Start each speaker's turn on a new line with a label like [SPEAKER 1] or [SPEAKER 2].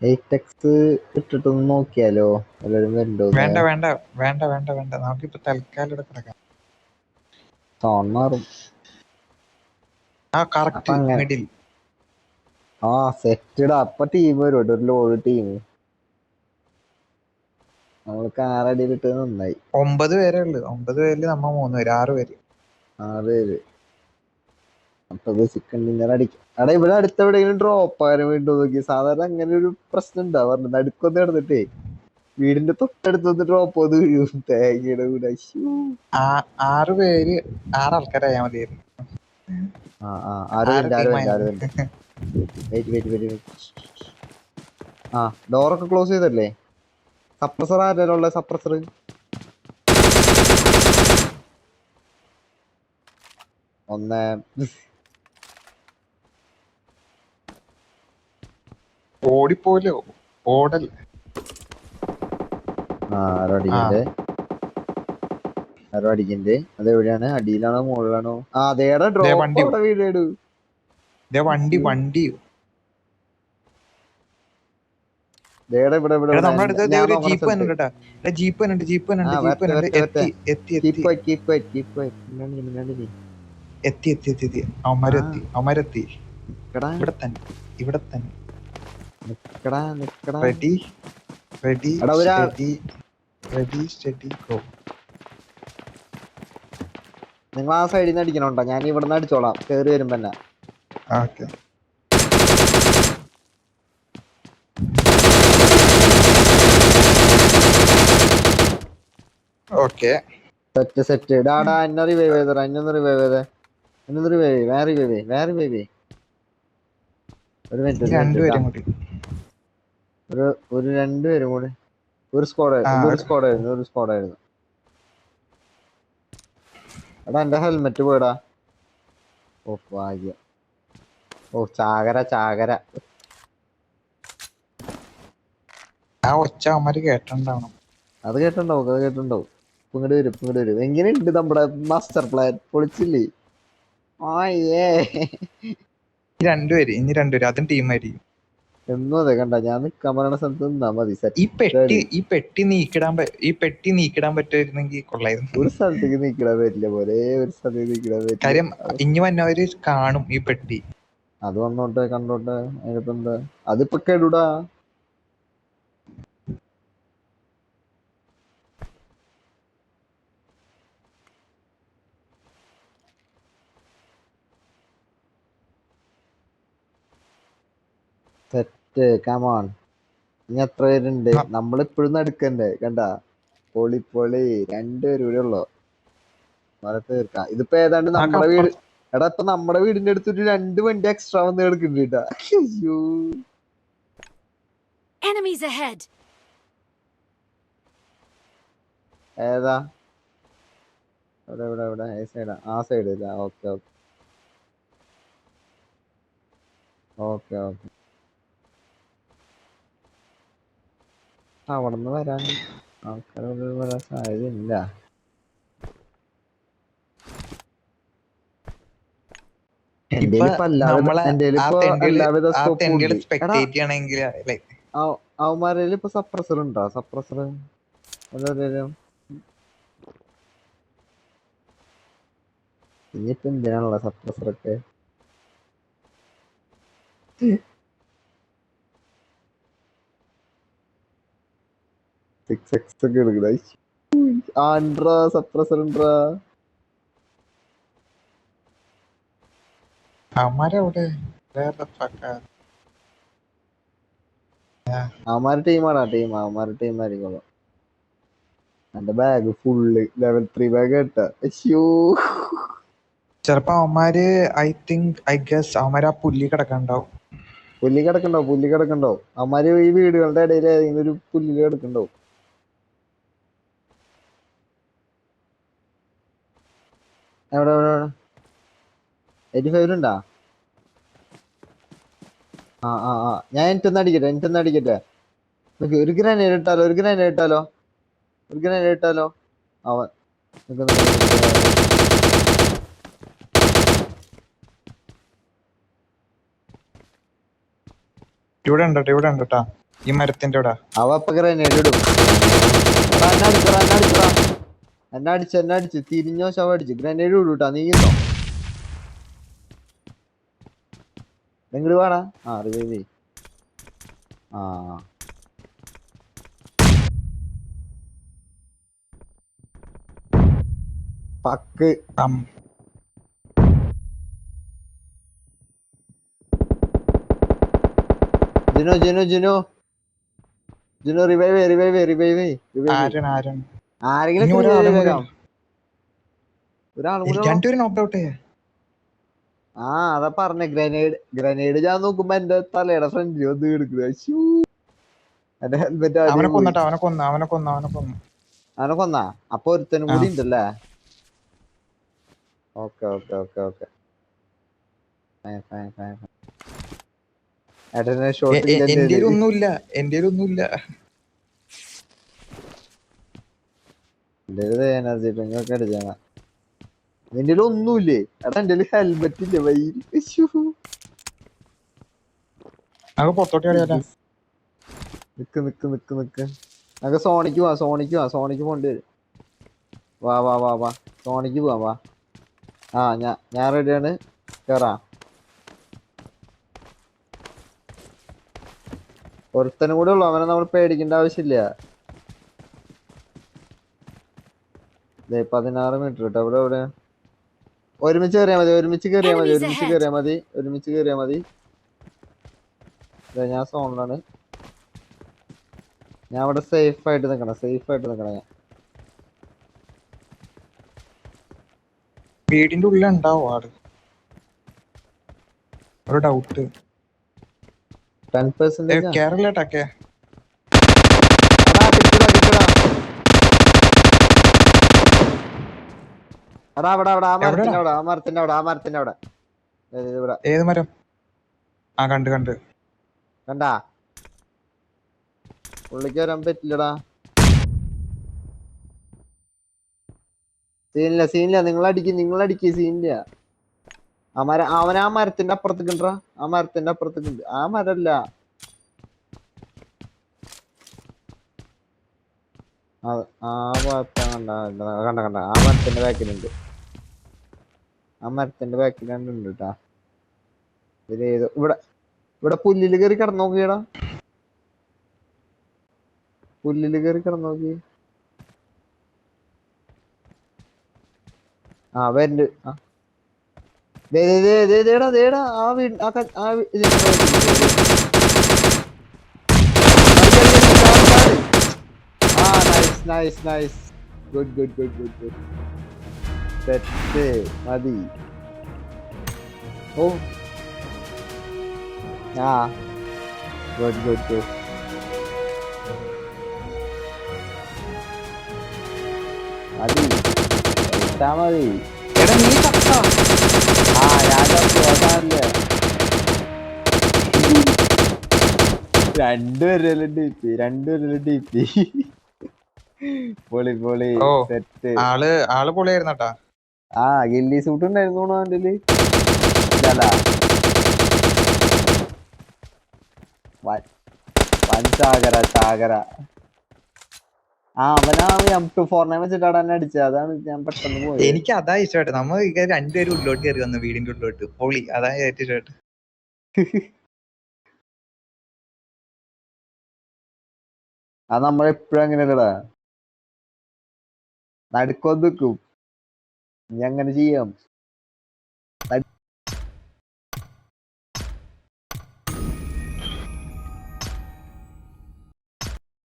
[SPEAKER 1] എയ്റ്റെക്സ് ഇട്ടിട്ടൊന്ന് നോക്കിയാലോ എല്ലാരും വരുന്നുണ്ടോ?
[SPEAKER 2] വേണ്ട വേണ്ട വേണ്ട വേണ്ട വേണ്ട നമുക്കിപ്പോ തൽക്കാലം ഇവിടെ കിടക്കാം.
[SPEAKER 1] സോൺ മാറും.
[SPEAKER 2] ആ
[SPEAKER 1] അപ്പൊ
[SPEAKER 2] കറക്റ്റ്
[SPEAKER 1] അങ്ങനെ
[SPEAKER 2] മിഡിൽ.
[SPEAKER 1] ആ സെറ്റഡാ. അപ്പൊ ടീം വരും, ഒരു ലോഡ് ടീം. നമ്മൾക്ക് ആറടിയിലിട്ട് നന്നായി.
[SPEAKER 2] 9 പേരേ ഉള്ളു. 9 പേരില് നമ്മ 3 പേര്, 6 പേര്.
[SPEAKER 1] 6 പേര്. അപ്പൊ ചിക്കൻ ഡിന്നർ അടിക്കും. അവിടെ ഇവിടെ അടുത്ത് എവിടെയെങ്കിലും ഡ്രോപ്പ് ആകാൻ വേണ്ടി നോക്കി. സാധാരണ അങ്ങനെ ഒരു പ്രശ്നം ഉണ്ടാവാറുണ്ട്. നടുക്കൊന്ന് കിടന്നിട്ടേ വീടിന്റെ തൊട്ടടുത്തൊന്ന് ഡ്രോപ്പ് വന്ന് വീഴും തേങ്ങയുടെ കൂടെ.
[SPEAKER 2] 6 പേര്, 6 ആൾക്കാരായാ മതിയായിരുന്നു.
[SPEAKER 1] ആരും
[SPEAKER 2] ടീമായാ
[SPEAKER 1] ആ ഡോറൊക്കെ ക്ലോസ് ചെയ്തല്ലേ? സപ്രസർ ആരല്ലോ ഉള്ള സപ്രസർ? ഒന്ന്
[SPEAKER 2] ഓടിപ്പോലോ ഓടൽ.
[SPEAKER 1] ആരോ അടിക്കണ്ടേ. അതെവിടെയാണ്? അടിയിലാണോ മുകളിലാണോ? അതേടാ ഡ്രോപ്പ് അവിടെ വീടേടു.
[SPEAKER 2] വണ്ടി വണ്ടി ജീപ്പ് വന്നിട്ടാ. ജീപ്പ് വന്നിട്ട് ജീപ്പ് എത്തി. അവന്മാരെത്തി. ഇവിടെ തന്നെ. Ready steady go.
[SPEAKER 1] നിങ്ങൾ ആ സൈഡിൽ നിന്ന് അടിക്കണോട്ടോ, ഞാൻ ഇവിടെ നിന്ന് അടിച്ചോളാം കേറി വരുമ്പോ തന്നെ.
[SPEAKER 2] ഓക്കെ
[SPEAKER 1] സെറ്റ് ഡാടാ. എന്നെ റിവൈവ് ചെയ്തടാ. എന്നൊന്ന് റിവൈവ് ചെയ്തേ. വേറെ ഒരു മിനിറ്റ്. ഒരു 2 പേരും കൂടി. ഒരു സ്ക്വാഡായിരുന്നു. എടാ എന്റെ ഹെൽമെറ്റ് പോയടാ. ഓ ഭാഗ്യം. ഓ ചാകര.
[SPEAKER 2] ആ ഒച്ച അവന്മാര് കേട്ടിട്ടുണ്ടാവണം.
[SPEAKER 1] അത് കേട്ടിട്ടുണ്ടാവും. ഇങ്ങോട്ട് വരും. എങ്ങനെയുണ്ട് നമ്മുടെ മാസ്റ്റർ പ്ലാൻ? പൊളിച്ചില്ലേ?
[SPEAKER 2] ഇനി രണ്ടുപേര് അതും ടീമായിരിക്കും.
[SPEAKER 1] എന്നും അതെ കണ്ട. ഞാൻ നിക്കാൻ പറയുന്ന സ്ഥലത്ത് നിന്നാ മതി.
[SPEAKER 2] ഈ പെട്ടി നീക്കിടാൻ പറ്റുമായിരുന്നെങ്കിൽ കൊള്ളായിരുന്നു.
[SPEAKER 1] ഒരു സ്ഥലത്തേക്ക് നീക്കിടാൻ പറ്റില്ല പോലെ. ഒരു സ്ഥലത്തേക്ക് നീക്കിടാൻ പറ്റില്ല.
[SPEAKER 2] കാര്യം ഇനി വന്നവര് കാണും ഈ പെട്ടി.
[SPEAKER 1] അത് വന്നോട്ടെ, കണ്ടോട്ടെ. അതിനിപ്പോ എന്താ? അതിപ്പോ കേടൂടാ. Set come on. ഇനി എത്ര പേരുണ്ട്? നമ്മളിപ്പോഴും നടുക്കണ്ടേ? കണ്ട പൊളി 2 പേരും കൂടെ ഉള്ളു. തീർക്കാം. ഇതിപ്പോ ഏതാണ്ട് നമ്മുടെ വീട്. എടാ ഇപ്പൊ നമ്മുടെ വീടിന്റെ അടുത്തൊരു 2 വണ്ടി എക്സ്ട്രാ വന്ന് കിടക്കുന്നുണ്ട്. അയ്യോ ഏതാ? ഇവിടെ സൈഡാ? ആ സൈഡ് ഇല്ല. ഓക്കെ. അവിടെ നിന്ന് വരാൻ ആൾക്കാർ വരാൻ സാധ്യതയില്ല. അവന്മാരിൽ ഇപ്പൊ സപ്രസർ ഉണ്ടോ? സപ്രസർ ഇനിയിപ്പോ എന്തിനാണുള്ള സപ്രസറൊക്കെ? സപ്രസർ ഉണ്ടോ? അവന്മാരുടെ ടീമായിരിക്കും. എന്റെ ബാഗ് ഫുള്ള് ലെവൽ 3 ബാഗ് കേട്ടാ.
[SPEAKER 2] ചെലപ്പോ അവന്മാര് അവന്മാര് ആ പുല്ലി കിടക്കണ്ടാവും.
[SPEAKER 1] പുല്ലി കിടക്കണ്ടാവും. അവന്മാര് ഈ വീടുകളുടെ ഇടയിൽ ഏതെങ്കിലും ഒരു പുല്ലില് കിടക്കണ്ടാവും. എവിടെ 85 ഉണ്ടാ? ഞാൻ എനിക്കൊന്ന് അടിക്കട്ടെ. ഒരു ഗ്രാനേഡ് ഇട്ടാലോ? അവൻ
[SPEAKER 2] ഇവിടെ ഉണ്ട് കേട്ടാ. ഈ മരത്തിന്റെ ഇവിടെ.
[SPEAKER 1] അവ ഇപ്പൊ ഗ്രനേഡ് ഇടും. എടാ എന്നെ അടിച്ചടാ, എന്നെ അടിച്ചടാ, എന്നെ അടിച്ച് തിരിഞ്ഞോ ശവ അടിച്ച് ഗ്രനേഡ് ഇടൂട്ടാ. നീങ്ങോ നിങ്ങള് വേടാ. ആ റിവൈവ്. ആ പക്ക് Jino Jino Jino Jino revive revive revive
[SPEAKER 2] ആരൻ ആരൻ
[SPEAKER 1] ആരെങ്കിലും
[SPEAKER 2] ഇനി ഒരാളും കൂടി
[SPEAKER 1] വേഗം ഒരാളും കൂടെ.
[SPEAKER 2] രണ്ടുപേരും നോക്ക് ഔട്ട്.
[SPEAKER 1] ആ അതാ പറഞ്ഞ ഗ്രനേഡ് ഞാൻ നോക്കുമ്പോ എന്റെ തലയുടെ ഫ്രണ്ടിൽ വന്ന് എടുക്കുക. എന്റെ ഹെൽമെറ്റ്
[SPEAKER 2] അവനെ
[SPEAKER 1] ആദ്യം പോയി.
[SPEAKER 2] കൊന്നിട്ട് അവനെ കൊന്നു.
[SPEAKER 1] അവനെ കൊന്നാ? അപ്പൊ ഒരുത്തനും കൂടി ഉണ്ടല്ലേ? Okay okay okay okay. ഏട്ടനെ ഷോട്ട് ഇല്ല
[SPEAKER 2] എന്റെ ഒന്നുമില്ല.
[SPEAKER 1] എനർജി ഡ്രിങ്ക് ഒക്കെ അടിച്ചാണ്. നിന്റെ ഒന്നുമില്ലേ? എടാ എന്റെ ഹെൽമെറ്റ് ഇല്ല വൈകി.
[SPEAKER 2] പൊത്തോട്ടി അറിയാലോ.
[SPEAKER 1] നിക്ക് നിക്ക് നിക്ക് നിക്ക് നമുക്ക് സോണിക്ക് പോണ്ടി വരും. വാ വാ വാ വാ സോണിക്ക് പോവാ വാ. ആ ഞാൻ റെഡിയാണ്. കേറാ. ഒരുത്തനും കൂടെ ഉള്ളു. അവനെ നമ്മൾ പേടിക്കേണ്ട ആവശ്യമില്ല. 16 മീറ്റർ കേട്ടോ. എവിടെ ഒരുമിച്ച് കയറിയാ മതി. ഞാൻ സോണിലാണ്. ഞാൻ ഇവിടെ സേഫ് ആയിട്ട് നിക്കണം ഞാൻ.
[SPEAKER 2] വീടിന്റെ ഉള്ളിൽ ഉണ്ടാവും ആള്. ഒരു ഡൗട്ട്.
[SPEAKER 1] 10%
[SPEAKER 2] കേരളട്ടൊക്കെ
[SPEAKER 1] എടാ അവിടെ ആ മരത്തിന്റെ അവിടെ. ഇവിടെ
[SPEAKER 2] ഏത് മരം? ആ കണ്ട്
[SPEAKER 1] കണ്ടാ? പുള്ളിക്ക് വരാൻ പറ്റില്ലടാ. സീനില്ല നിങ്ങളടിക്ക് സീനില്ല. അവൻ ആ മരത്തിന്റെ അപ്പുറത്തേക്ക് ആ മരല്ല. ആ ഭാഗത്ത കണ്ട ആ മരത്തിന്റെ ബാക്കിലുണ്ട്. കേട്ടാ. ഇതിലേതോ ഇവിടെ പുല്ലില് കയറി കിടന്നോക്കിയടാ. ആ വരണ്ട്. ദേടാ ആ വീട് ആ നൈസ് ഗുഡ് സെറ്റ് മതി. ഓ ആ ഗുഡ് മതി. ഇട്ടാ മതി.
[SPEAKER 2] എടാ നീ ചത്താ?
[SPEAKER 1] ആ ഞാൻ ചാറില്ല. രണ്ടുപേരും ഡി പി. പൊളി
[SPEAKER 2] ഓ
[SPEAKER 1] സെറ്റ്.
[SPEAKER 2] ആള് പൊളിയായിരുന്നട്ടാ.
[SPEAKER 1] ആ ഗില്ലി സൂട്ട് ഉണ്ടായിരുന്നു അവൻ്റെ. വൻ ചാകര. ആ അവനാ M24 വെച്ചിട്ടാണ് എന്നെ അടിച്ചത്. അതാണ് ഞാൻ പെട്ടെന്ന് പോയത്.
[SPEAKER 2] എനിക്ക് അതാ ഇഷ്ടമായിട്ട്. നമ്മ രണ്ടുപേരും ഉള്ളിലോട്ട് കയറി വന്നു വീടിന്റെ ഉള്ളിലോട്ട്. പൊളി. അതാ ഏറ്റവും ഇഷ്ടമായിട്ട്.
[SPEAKER 1] അത് നമ്മളെപ്പോഴും അങ്ങനെയല്ലടാ. നടുക്കൊന്ന് നിൽക്കും. ഇനി അങ്ങനെ ചെയ്യാം.